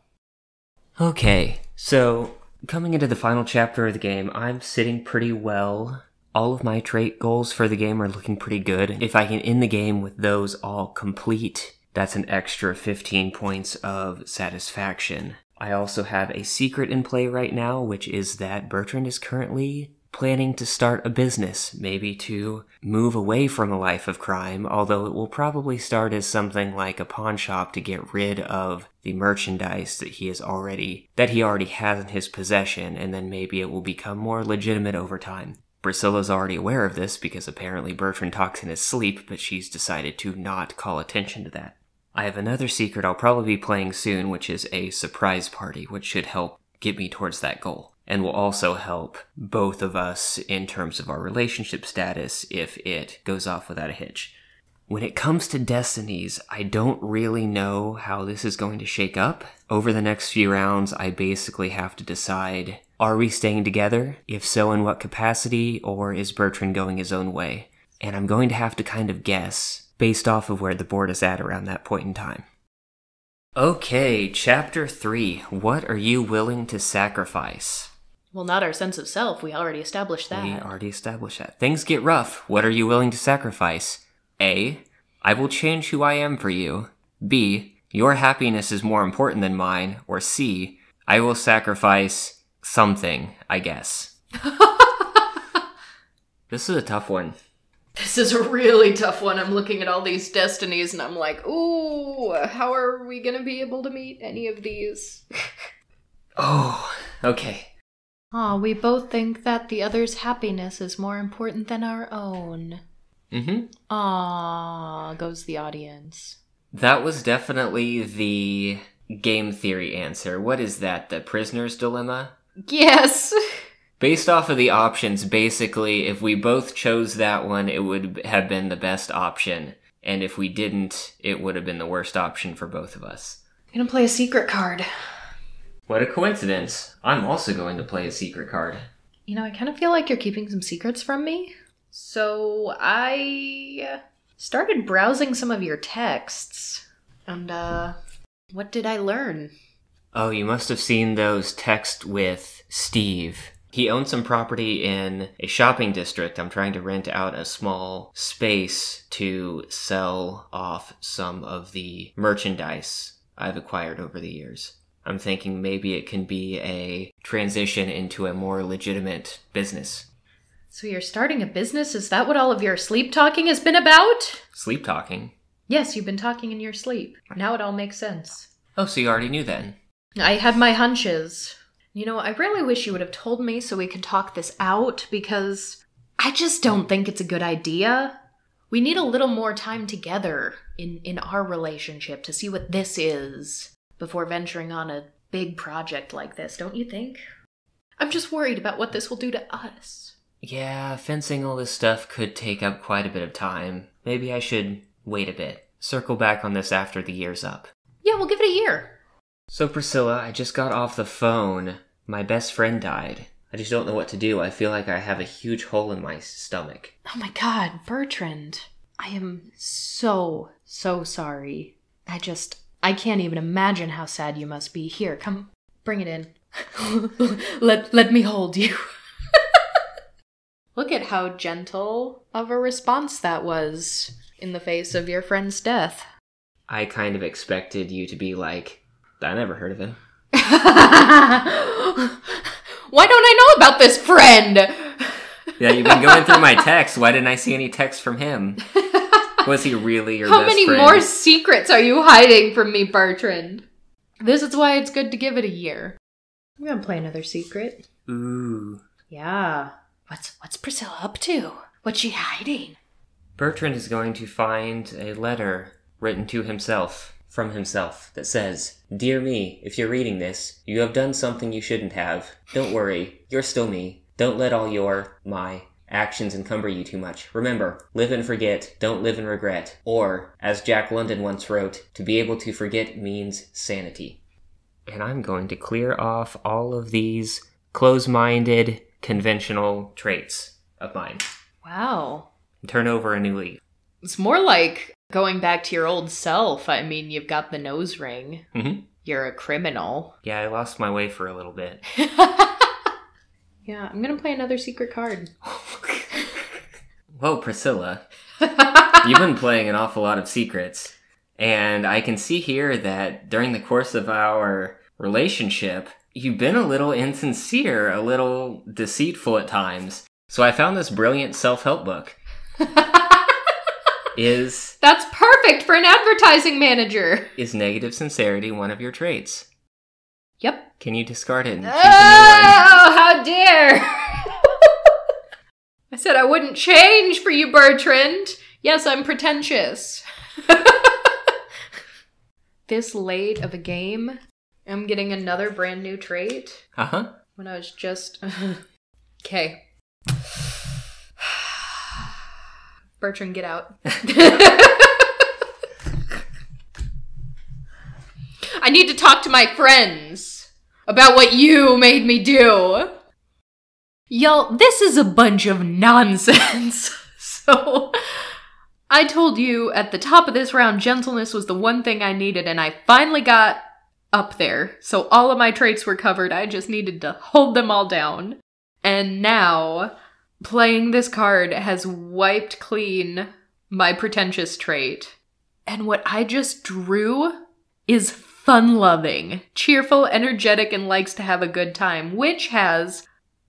Okay, so coming into the final chapter of the game, I'm sitting pretty well. All of my trait goals for the game are looking pretty good. If I can end the game with those all complete, that's an extra 15 points of satisfaction. I also have a secret in play right now, which is that Bertrand is currently planning to start a business, maybe to move away from a life of crime, although it will probably start as something like a pawn shop to get rid of the merchandise that he already has in his possession, and then maybe it will become more legitimate over time. Priscilla's already aware of this because apparently Bertrand talks in his sleep, but she's decided to not call attention to that. I have another secret I'll probably be playing soon, which is a surprise party, which should help get me towards that goal, and will also help both of us in terms of our relationship status if it goes off without a hitch. When it comes to Destinies, I don't really know how this is going to shake up. Over the next few rounds, I basically have to decide, are we staying together? If so, in what capacity? Or is Bertrand going his own way? And I'm going to have to kind of guess, based off of where the board is at around that point in time. Okay, Chapter 3. What are you willing to sacrifice? Well, not our sense of self. We already established that. We already established that. Things get rough. What are you willing to sacrifice? A. I will change who I am for you. B. Your happiness is more important than mine. Or C. I will sacrifice something, I guess. This is a tough one. This is a really tough one. I'm looking at all these Destinies and I'm like, ooh, how are we gonna be able to meet any of these? Oh, okay. Aw, we both think that the other's happiness is more important than our own. Mm-hmm. Aw, goes the audience. That was definitely the game theory answer. What is that, the prisoner's dilemma? Yes! Based off of the options, basically, if we both chose that one, it would have been the best option. And if we didn't, it would have been the worst option for both of us. I'm gonna play a secret card. What a coincidence. I'm also going to play a secret card. You know, I kind of feel like you're keeping some secrets from me. So I started browsing some of your texts. And, what did I learn? Oh, you must have seen those texts with Steve. He owns some property in a shopping district. I'm trying to rent out a small space to sell off some of the merchandise I've acquired over the years. I'm thinking maybe it can be a transition into a more legitimate business. So you're starting a business? Is that what all of your sleep talking has been about? Sleep talking? Yes, you've been talking in your sleep. Now it all makes sense. Oh, so you already knew then? I had my hunches. You know, I really wish you would have told me so we could talk this out, because I just don't think it's a good idea. We need a little more time together in our relationship to see what this is before venturing on a big project like this, don't you think? I'm just worried about what this will do to us. Yeah, fencing all this stuff could take up quite a bit of time. Maybe I should wait a bit. Circle back on this after the year's up. Yeah, we'll give it a year. So Priscilla, I just got off the phone. My best friend died. I just don't know what to do. I feel like I have a huge hole in my stomach. Oh my god, Bertrand. I am so sorry. I can't even imagine how sad you must be. Here, come, bring it in. let me hold you. Look at how gentle of a response that was in the face of your friend's death. I kind of expected you to be like, I never heard of him. Why don't I know about this friend? Yeah, you've been going through my texts. Why didn't I see any texts from him? Was he really your How best many friend? more secrets are you hiding from me, Bertrand? This is why it's good to give it a year. I'm gonna play another secret. Ooh. Yeah. What's Priscilla up to? What's she hiding? Bertrand is going to find a letter written to himself, from himself, that says, "Dear me, if you're reading this, you have done something you shouldn't have. Don't worry, you're still me. Don't let all my actions encumber you too much. Remember, live and forget, don't live and regret. Or, as Jack London once wrote, to be able to forget means sanity." And I'm going to clear off all of these close-minded, conventional traits of mine. Wow. And turn over a new leaf. It's more like going back to your old self. I mean, you've got the nose ring. Mm-hmm. You're a criminal. Yeah, I lost my way for a little bit. Yeah, I'm gonna play another secret card. Whoa, Priscilla. You've been playing an awful lot of secrets. And I can see here that during the course of our relationship, you've been a little insincere, a little deceitful at times. So I found this brilliant self-help book. That's perfect for an advertising manager. Is negative sincerity one of your traits? Yep. Can you discard it and choose a new Oh, how dare! I said I wouldn't change for you, Bertrand. Yes, I'm pretentious. This late of a game, I'm getting another brand new trait. Uh-huh. When I was just... Okay. Bertrand, get out. I need to talk to my friends about what you made me do. Y'all, this is a bunch of nonsense. So, I told you at the top of this round, gentleness was the one thing I needed, and I finally got up there. So all of my traits were covered. I just needed to hold them all down. And now, playing this card has wiped clean my pretentious trait. And what I just drew is fun-loving, cheerful, energetic, and likes to have a good time, which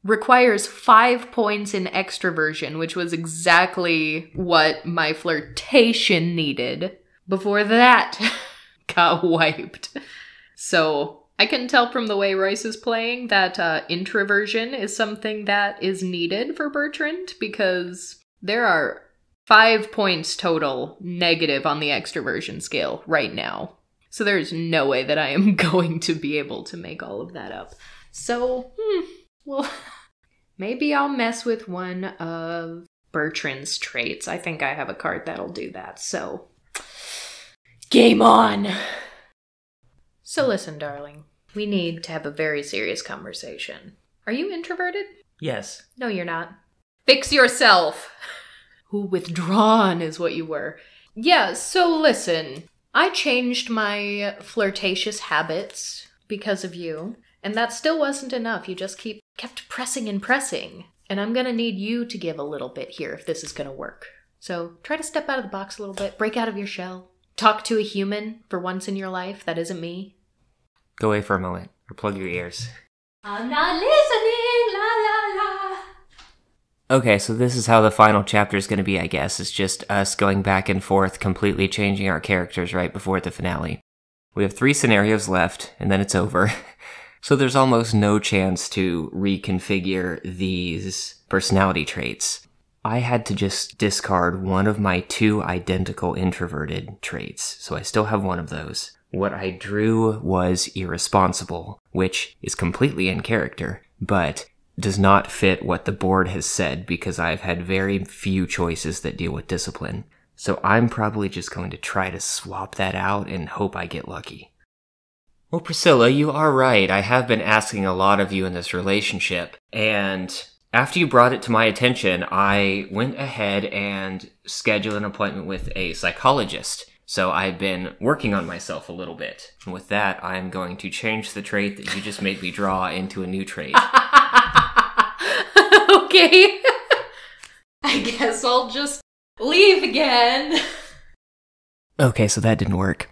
requires 5 points in extroversion, which was exactly what my flirtation needed before that got wiped. So I can tell from the way Royce is playing that introversion is something that is needed for Bertrand, because there are 5 points total negative on the extroversion scale right now. So there's no way that I am going to be able to make all of that up. So, well, maybe I'll mess with one of Bertrand's traits. I think I have a card that'll do that, so game on! So listen, darling. We need to have a very serious conversation. Are you introverted? Yes. No, you're not. Fix yourself! Ooh, withdrawn is what you were. Yeah, so listen. I changed my flirtatious habits because of you, and that still wasn't enough. You just kept pressing and pressing. And I'm gonna need you to give a little bit here if this is gonna work. So try to step out of the box a little bit, break out of your shell. Talk to a human for once in your life that isn't me. Go away for a moment, or plug your ears. I'm not listening, la la la. Okay, so this is how the final chapter is going to be, I guess. It's just us going back and forth, completely changing our characters right before the finale. We have 3 scenarios left, and then it's over. So there's almost no chance to reconfigure these personality traits. I had to just discard one of my 2 identical introverted traits, so I still have one of those. What I drew was irresponsible, which is completely in character, but does not fit what the board has said because I've had very few choices that deal with discipline. So I'm probably just going to try to swap that out and hope I get lucky. Well, Priscilla, you are right. I have been asking a lot of you in this relationship, and after you brought it to my attention, I went ahead and scheduled an appointment with a psychologist. So I've been working on myself a little bit. And with that, I'm going to change the trait that you just made me draw into a new trait. Okay. I guess I'll just leave again. Okay, so that didn't work.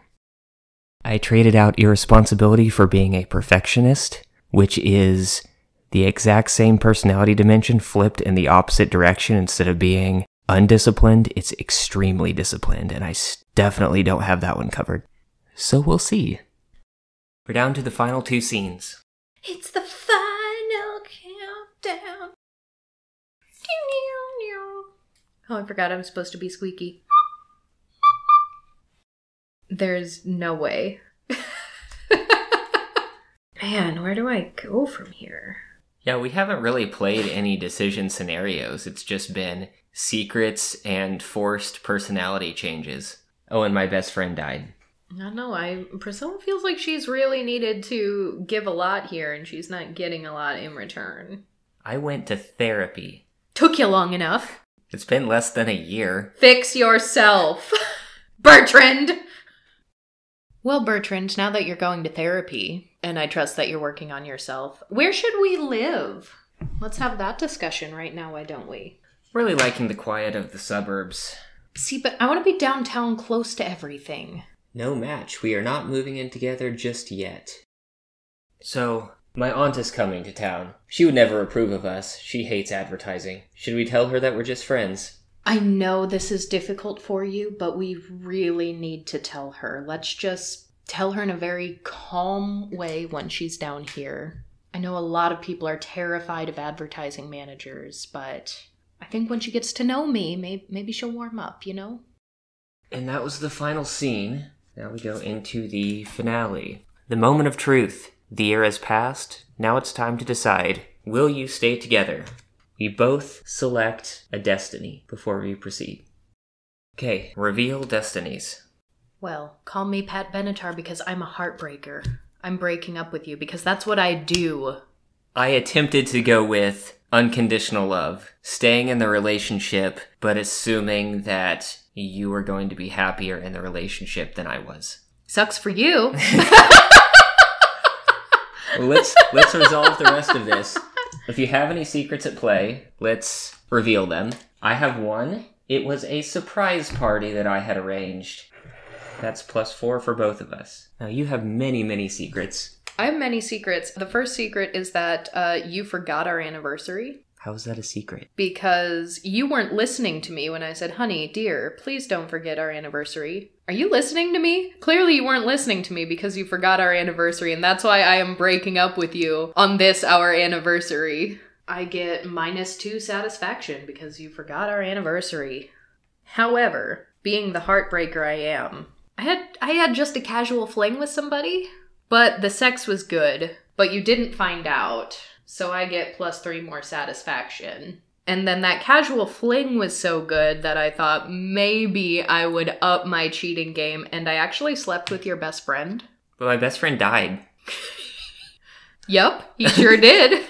I traded out irresponsibility for being a perfectionist, which is the exact same personality dimension flipped in the opposite direction. Instead of being undisciplined, it's extremely disciplined, and I definitely don't have that one covered. So we'll see. We're down to the final 2 scenes. It's the final countdown. Oh, I forgot I'm supposed to be squeaky. There's no way. Man, where do I go from here? Yeah, we haven't really played any decision scenarios. It's just been secrets and forced personality changes. Oh, and my best friend died. I don't know, Priscilla feels like she's really needed to give a lot here, and she's not getting a lot in return. I went to therapy. Took you long enough. It's been less than a year. Fix yourself, Bertrand! Well, Bertrand, now that you're going to therapy, and I trust that you're working on yourself, where should we live? Let's have that discussion right now, why don't we? Really liking the quiet of the suburbs. See, but I want to be downtown close to everything. No match. We are not moving in together just yet. So, my aunt is coming to town. She would never approve of us. She hates advertising. Should we tell her that we're just friends? I know this is difficult for you, but we really need to tell her. Let's just tell her in a very calm way when she's down here. I know a lot of people are terrified of advertising managers, but I think when she gets to know me, maybe she'll warm up, you know? And that was the final scene. Now we go into the finale. The moment of truth. The year has passed. Now it's time to decide. Will you stay together? We both select a destiny before we proceed. Okay, reveal destinies. Well, call me Pat Benatar because I'm a heartbreaker. I'm breaking up with you because that's what I do. I attempted to go with unconditional love. Staying in the relationship, but assuming that you were going to be happier in the relationship than I was. Sucks for you. Well, let's resolve the rest of this. If you have any secrets at play, let's reveal them. I have one. It was a surprise party that I had arranged. That's +4 for both of us. Now, you have many, many secrets. I have many secrets. The first secret is that you forgot our anniversary. How is that a secret? Because you weren't listening to me when I said, honey, dear, please don't forget our anniversary. Are you listening to me? Clearly you weren't listening to me because you forgot our anniversary, and that's why I am breaking up with you on this, our anniversary. I get -2 satisfaction because you forgot our anniversary. However, being the heartbreaker I am, I had just a casual fling with somebody, but the sex was good, but you didn't find out. So I get +3 more satisfaction. And then that casual fling was so good that I thought maybe I would up my cheating game, and I actually slept with your best friend. But my best friend died. Yup, he sure did.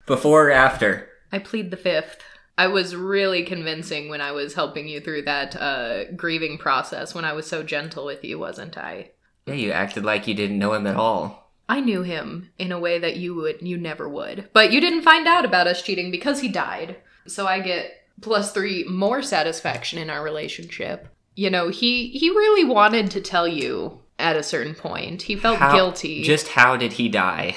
Before or after? I plead the fifth. I was really convincing when I was helping you through that grieving process when I was so gentle with you, wasn't I? Yeah, you acted like you didn't know him at all. I knew him in a way that you never would. But you didn't find out about us cheating because he died. So I get +3 more satisfaction in our relationship. You know, he really wanted to tell you at a certain point. He felt guilty. Just how did he die?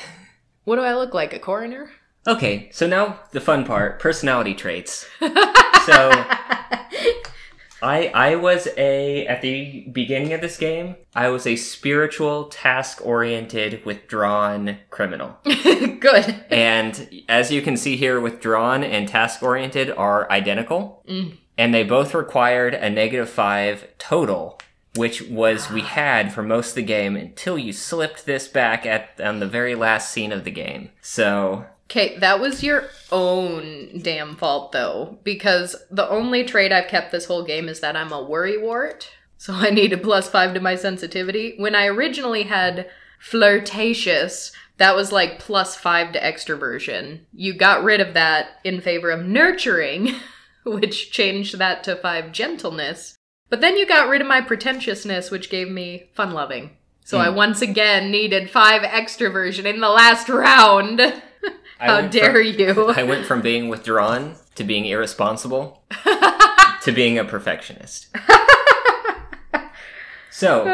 What do I look like, a coroner? Okay, so now the fun part, personality traits. So I was at the beginning of this game, I was a spiritual, task-oriented, withdrawn criminal. Good. And as you can see here, withdrawn and task-oriented are identical. And they both required a -5 total, which was we had for most of the game until you slipped this back on the very last scene of the game. So... Okay, that was your own damn fault, though, because the only trait I've kept this whole game is that I'm a worrywart, so I need a +5 to my sensitivity. When I originally had flirtatious, that was like +5 to extroversion. You got rid of that in favor of nurturing, which changed that to 5 gentleness. But then you got rid of my pretentiousness, which gave me fun-loving. So I once again needed 5 extroversion in the last round. How dare you? I went from being withdrawn to being irresponsible to being a perfectionist. So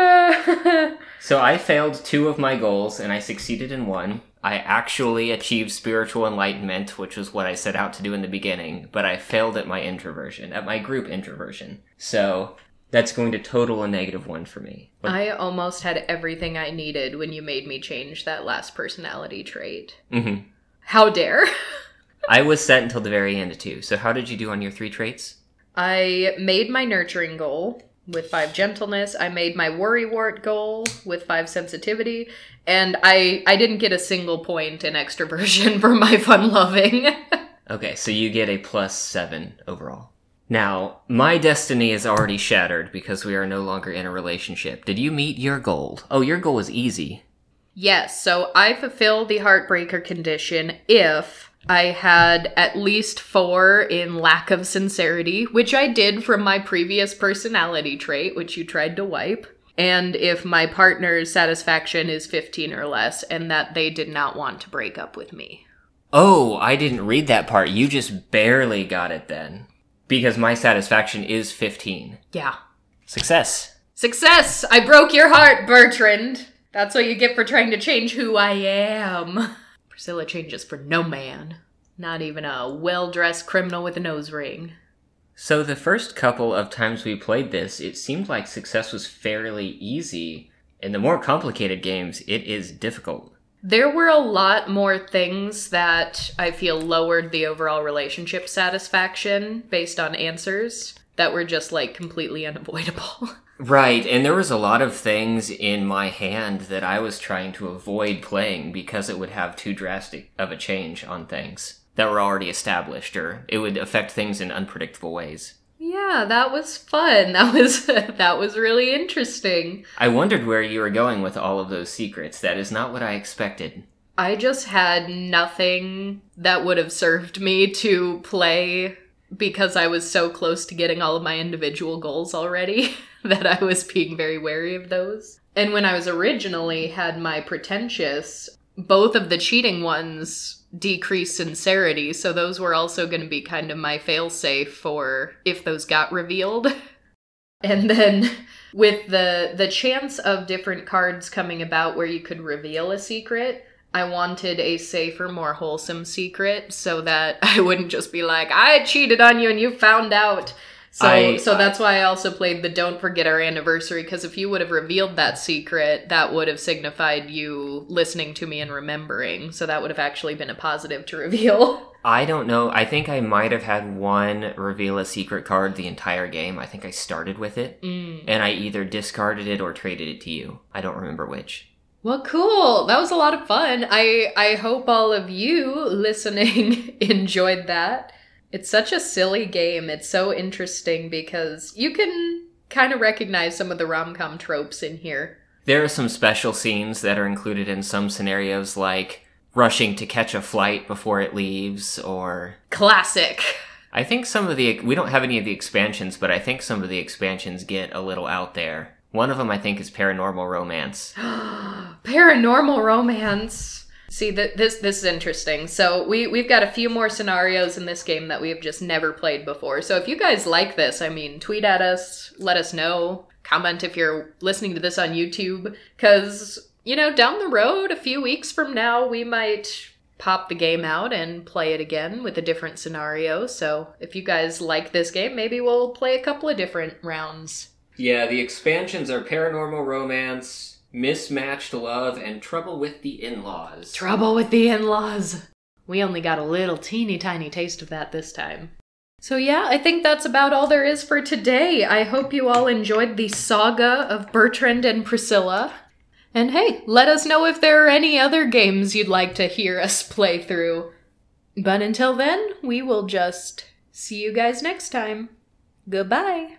I failed 2 of my goals and I succeeded in 1. I actually achieved spiritual enlightenment, which was what I set out to do in the beginning, but I failed at my introversion, at my group introversion. So that's going to total a -1 for me. I almost had everything I needed when you made me change that last personality trait. Mm-hmm. How dare? I was set until the very end, too. So how did you do on your 3 traits? I made my nurturing goal with 5 gentleness. I made my worrywart goal with 5 sensitivity. And I didn't get a single point in extroversion for my fun-loving. Okay, so you get a +7 overall. Now, my destiny is already shattered because we are no longer in a relationship. Did you meet your goal? Oh, your goal was easy. Yes, so I fulfilled the heartbreaker condition if I had at least 4 in lack of sincerity, which I did from my previous personality trait, which you tried to wipe. And if my partner's satisfaction is 15 or less, and that they did not want to break up with me. Oh, I didn't read that part. You just barely got it then. Because my satisfaction is 15. Yeah. Success. Success! I broke your heart, Bertrand! That's what you get for trying to change who I am. Priscilla changes for no man. Not even a well-dressed criminal with a nose ring. So the first couple of times we played this, it seemed like success was fairly easy. In the more complicated games, it is difficult. There were a lot more things that I feel lowered the overall relationship satisfaction based on answers that were just, like, completely unavoidable. Right, and there was a lot of things in my hand that I was trying to avoid playing because it would have too drastic of a change on things that were already established, or it would affect things in unpredictable ways. Yeah, that was fun. That was really interesting. I wondered where you were going with all of those secrets. That is not what I expected. I just had nothing that would have served me to play because I was so close to getting all of my individual goals already that I was being very wary of those. And when I was originally had my pretentious, both of the cheating ones decreased sincerity, so those were also going to be kind of my failsafe for if those got revealed. And then with the chance of different cards coming about where you could reveal a secret, I wanted a safer, more wholesome secret so that I wouldn't just be like, I cheated on you and you found out. So that's why I also played the Don't Forget Our Anniversary, because if you would have revealed that secret, that would have signified you listening to me and remembering. So that would have actually been a positive to reveal. I don't know. I think I might have had one reveal a secret card the entire game. I think I started with it, and I either discarded it or traded it to you. I don't remember which. Well, cool. That was a lot of fun. I hope all of you listening enjoyed that. It's such a silly game. It's so interesting because you can kind of recognize some of the rom-com tropes in here. There are some special scenes that are included in some scenarios, like rushing to catch a flight before it leaves, or... Classic! I think we don't have any of the expansions, but I think some of the expansions get a little out there. One of them, I think, is Paranormal Romance. Paranormal Romance! See, this is interesting. So we've got a few more scenarios in this game that we have just never played before. So if you guys like this, I mean, tweet at us, let us know, comment if you're listening to this on YouTube, because, you know, down the road, a few weeks from now, we might pop the game out and play it again with a different scenario. So if you guys like this game, maybe we'll play a couple of different rounds. Yeah, the expansions are Paranormal Romance, Mismatched Love, and Trouble with the In-Laws. Trouble with the In-Laws. We only got a little teeny tiny taste of that this time. So yeah, I think that's about all there is for today. I hope you all enjoyed the saga of Bertrand and Priscilla. And hey, let us know if there are any other games you'd like to hear us play through. But until then, we will just see you guys next time. Goodbye.